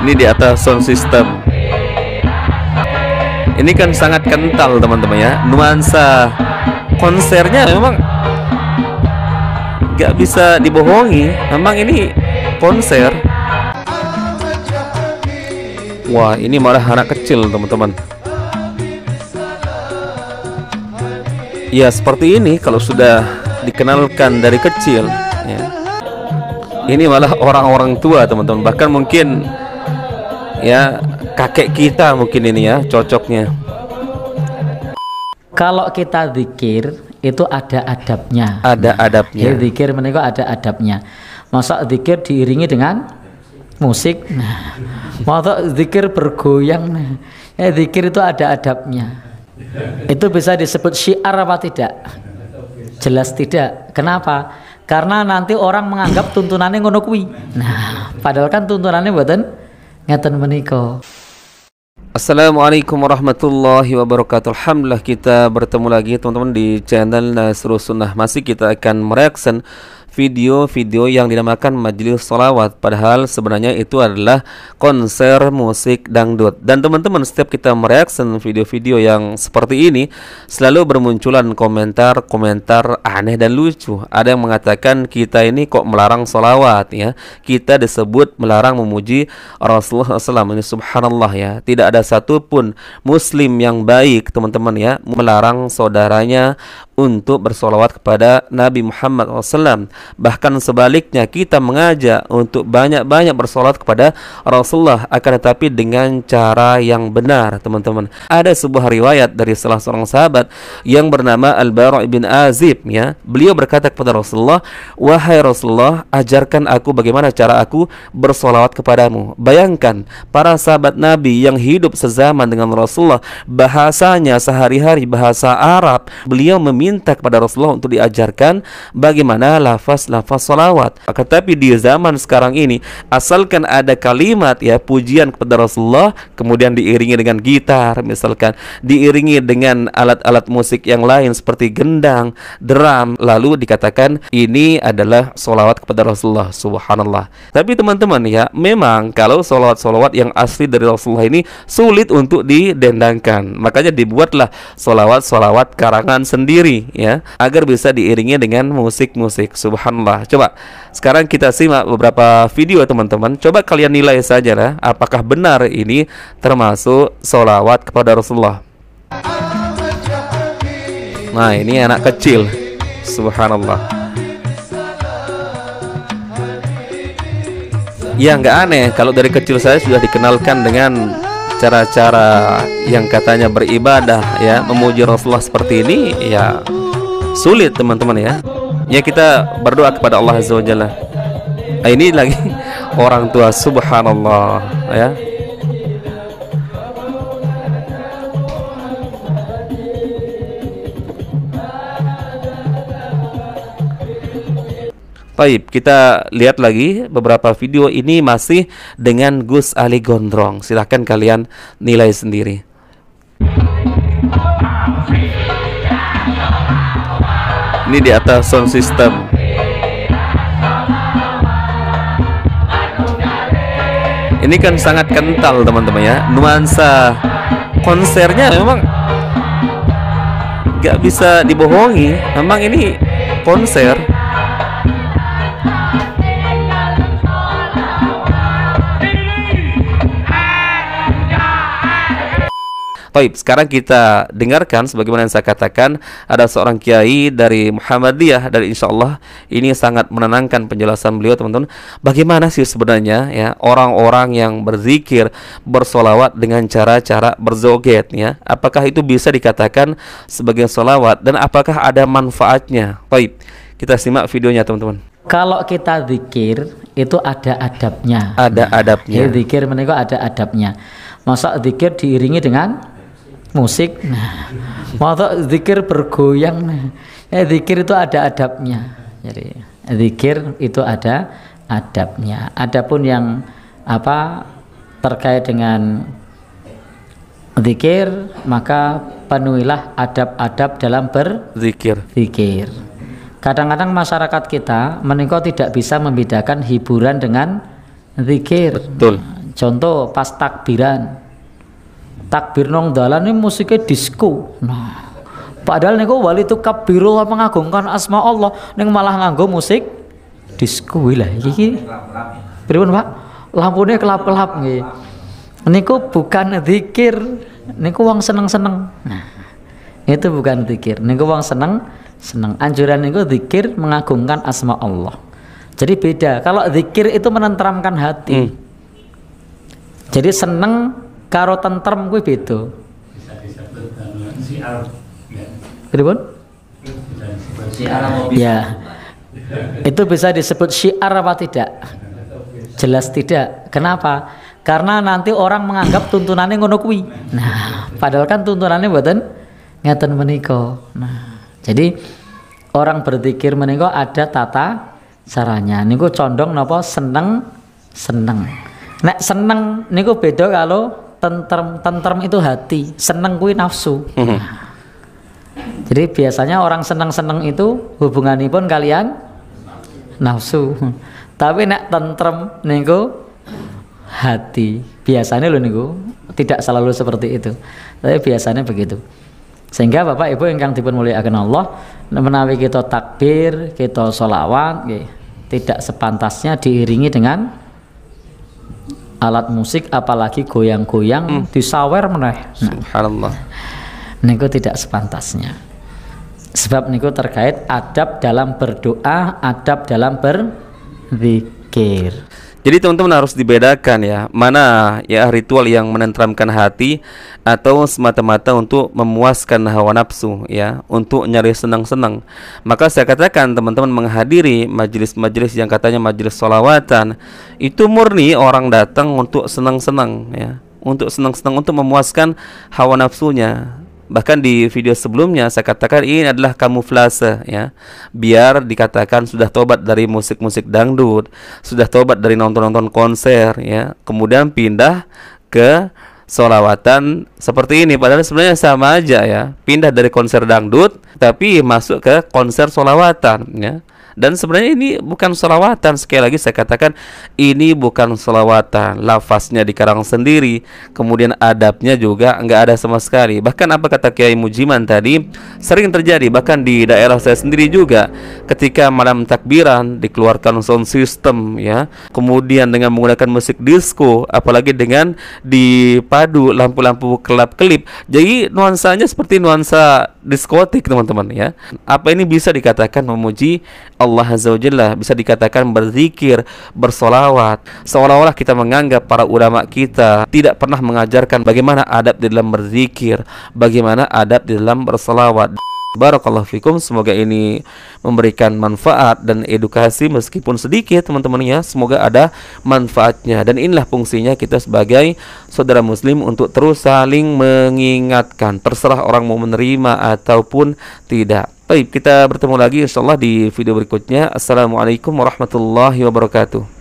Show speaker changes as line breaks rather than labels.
Ini di atas sound system. Ini kan sangat kental teman-teman ya. Nuansa konsernya memang gak bisa dibohongi. Memang ini konser. Wah, ini malah anak kecil teman-teman. Ya seperti ini kalau sudah dikenalkan dari kecil ya. Ini malah orang-orang tua teman-teman. Bahkan mungkin ya kakek kita mungkin ini ya cocoknya.
Kalau kita zikir itu ada adabnya.
Ada adabnya.
Ya, zikir menika ada adabnya. Masa zikir diiringi dengan musik? Nah, masa zikir bergoyang? Nah, ya, zikir itu ada adabnya. Itu bisa disebut syiar apa tidak? Jelas tidak. Kenapa? Karena nanti orang menganggap tuntunannya ngono kuwi. Nah, padahal kan tuntunannya mboten ngeten menika.
Assalamualaikum warahmatullahi wabarakatuh. Alhamdulillah kita bertemu lagi teman-teman di channel Nasrus Sunnah. Masih kita akan mereaction video-video yang dinamakan majelis sholawat, padahal sebenarnya itu adalah konser musik dangdut. Dan teman-teman, setiap kita mereaction video-video yang seperti ini selalu bermunculan komentar-komentar aneh dan lucu. Ada yang mengatakan kita ini kok melarang sholawat ya, kita disebut melarang memuji Rasulullah SAW. Ini subhanallah ya, tidak ada satupun muslim yang baik teman-teman ya melarang saudaranya untuk bersolawat kepada Nabi Muhammad SAW. Bahkan sebaliknya kita mengajak untuk banyak-banyak bersolawat kepada Rasulullah, akan tetapi dengan cara yang benar teman-teman. Ada sebuah riwayat dari salah seorang sahabat yang bernama Al-Bara' bin Azib ya. Beliau berkata kepada Rasulullah, "Wahai Rasulullah, ajarkan aku bagaimana cara aku bersolawat kepadamu." Bayangkan para sahabat Nabi yang hidup sezaman dengan Rasulullah, bahasanya sehari-hari bahasa Arab. Beliau minta kepada Rasulullah untuk diajarkan bagaimana lafaz salawat. Tetapi di zaman sekarang ini, asalkan ada kalimat ya pujian kepada Rasulullah, kemudian diiringi dengan gitar misalkan, diiringi dengan alat-alat musik yang lain seperti gendang, drum, lalu dikatakan ini adalah salawat kepada Rasulullah. Subhanallah. Tapi teman-teman ya, memang kalau salawat-salawat yang asli dari Rasulullah ini sulit untuk didendangkan. Makanya dibuatlah salawat-salawat karangan sendiri ya, agar bisa diiringi dengan musik-musik. Subhanallah. Coba sekarang kita simak beberapa video teman-teman. Coba kalian nilai saja lah, apakah benar ini termasuk sholawat kepada Rasulullah. Nah, ini anak kecil. Subhanallah. Ya nggak aneh kalau dari kecil saya sudah dikenalkan dengan cara-cara yang katanya beribadah ya, memuji Rasulullah seperti ini ya sulit teman-teman ya. Ya kita berdoa kepada Allah Azza wa Jalla. Ini lagi orang tua, subhanallah ya. Baik, kita lihat lagi beberapa video ini masih dengan Gus Ali Gondrong. Silahkan kalian nilai sendiri. Ini di atas sound system. Ini kan sangat kental teman-teman ya. Nuansa konsernya memang gak bisa dibohongi. Memang ini konser. Baik, sekarang kita dengarkan sebagaimana yang saya katakan, ada seorang kiai dari Muhammadiyah, dan insya Allah ini sangat menenangkan penjelasan beliau teman-teman. Bagaimana sih sebenarnya ya orang-orang yang berzikir, bersolawat dengan cara-cara berzoget ya, apakah itu bisa dikatakan sebagai solawat dan apakah ada manfaatnya? Baik, kita simak videonya teman-teman.
Kalau kita zikir itu ada adabnya.
Ada adabnya.
Ya, zikir menika ada adabnya. Masa zikir diiringi dengan musik? Nah, masa zikir bergoyang? Nah, ya, zikir itu ada adabnya. Jadi zikir itu ada adabnya. Adapun yang terkait dengan zikir, maka penuhilah adab-adab dalam berzikir. Kadang-kadang masyarakat kita menika tidak bisa membedakan hiburan dengan zikir.
Betul.
Contoh pas takbiran. Takbir nong dalan ini musiknya disco. Nah, padahal niku wali itu kabirullah mengagungkan asma Allah, ning malah nganggo musik disco lah iki. Pripun Pak? Lampune kelap-kelap nggih. Niku bukan zikir, niku wong seneng-seneng. Nah, itu bukan zikir, niku wong seneng. Anjuran niku zikir mengagungkan asma Allah. Jadi beda. Kalau zikir itu menenteramkan hati. Jadi seneng karo tentrem kuwi beda.
Bisa disebut siar.
Pripun?
Siar
Ya. Itu bisa disebut syiar apa tidak? Jelas tidak. Kenapa? Karena nanti orang menganggap tuntunannya ngono kuwi. Nah, padahal kan tuntunannya mboten ngeten menika. Nah, jadi orang berzikir menika ada tata caranya. Niku condong napa seneng. Nek seneng niku beda kalau tentrem itu hati, seneng kuwi nafsu. Jadi biasanya orang seneng itu hubunganipun kalian nafsu. Tapi nek tentrem niku hati. Biasanya lho niku tidak selalu seperti itu. Tapi biasanya begitu. Sehingga Bapak Ibu ingkang dipun mulyakaken Allah, menawi kita takbir, kita sholawat, tidak sepantasnya diiringi dengan alat musik, apalagi goyang-goyang disawer meneh.
Subhanallah.
Niku tidak sepantasnya. Sebab niku terkait adab dalam berdoa, adab dalam berzikir.
Jadi teman-teman harus dibedakan ya, mana ya ritual yang menenteramkan hati atau semata-mata untuk memuaskan hawa nafsu ya, untuk nyari senang-senang. Maka saya katakan teman-teman menghadiri majelis-majelis yang katanya majelis sholawatan, itu murni orang datang untuk senang-senang ya, untuk senang-senang, untuk memuaskan hawa nafsunya. Bahkan di video sebelumnya saya katakan ini adalah kamuflase ya, biar dikatakan sudah tobat dari musik-musik dangdut, sudah tobat dari nonton-nonton konser ya, kemudian pindah ke sholawatan seperti ini. Padahal sebenarnya sama aja ya, pindah dari konser dangdut tapi masuk ke konser sholawatan ya. Dan sebenarnya ini bukan sholawatan. Sekali lagi saya katakan ini bukan sholawatan. Lafaznya dikarang sendiri, kemudian adabnya juga enggak ada sama sekali. Bahkan apa kata Kiai Mujiman tadi, sering terjadi bahkan di daerah saya sendiri juga, ketika malam takbiran dikeluarkan sound system ya, kemudian dengan menggunakan musik disco, apalagi dengan dipadu lampu-lampu kelap-kelip, jadi nuansanya seperti nuansa diskotik teman-teman ya. Apa ini bisa dikatakan memuji Allah Azza wa Jalla, bisa dikatakan berzikir, bersolawat, seolah-olah kita menganggap para ulama kita tidak pernah mengajarkan bagaimana adab di dalam berzikir, bagaimana adab di dalam bersolawat. Barakallahu fikum, semoga ini memberikan manfaat dan edukasi meskipun sedikit teman-teman ya, semoga ada manfaatnya. Dan inilah fungsinya kita sebagai saudara muslim untuk terus saling mengingatkan, terserah orang mau menerima ataupun tidak. Baik, kita bertemu lagi insyaallah di video berikutnya. Assalamualaikum warahmatullahi wabarakatuh.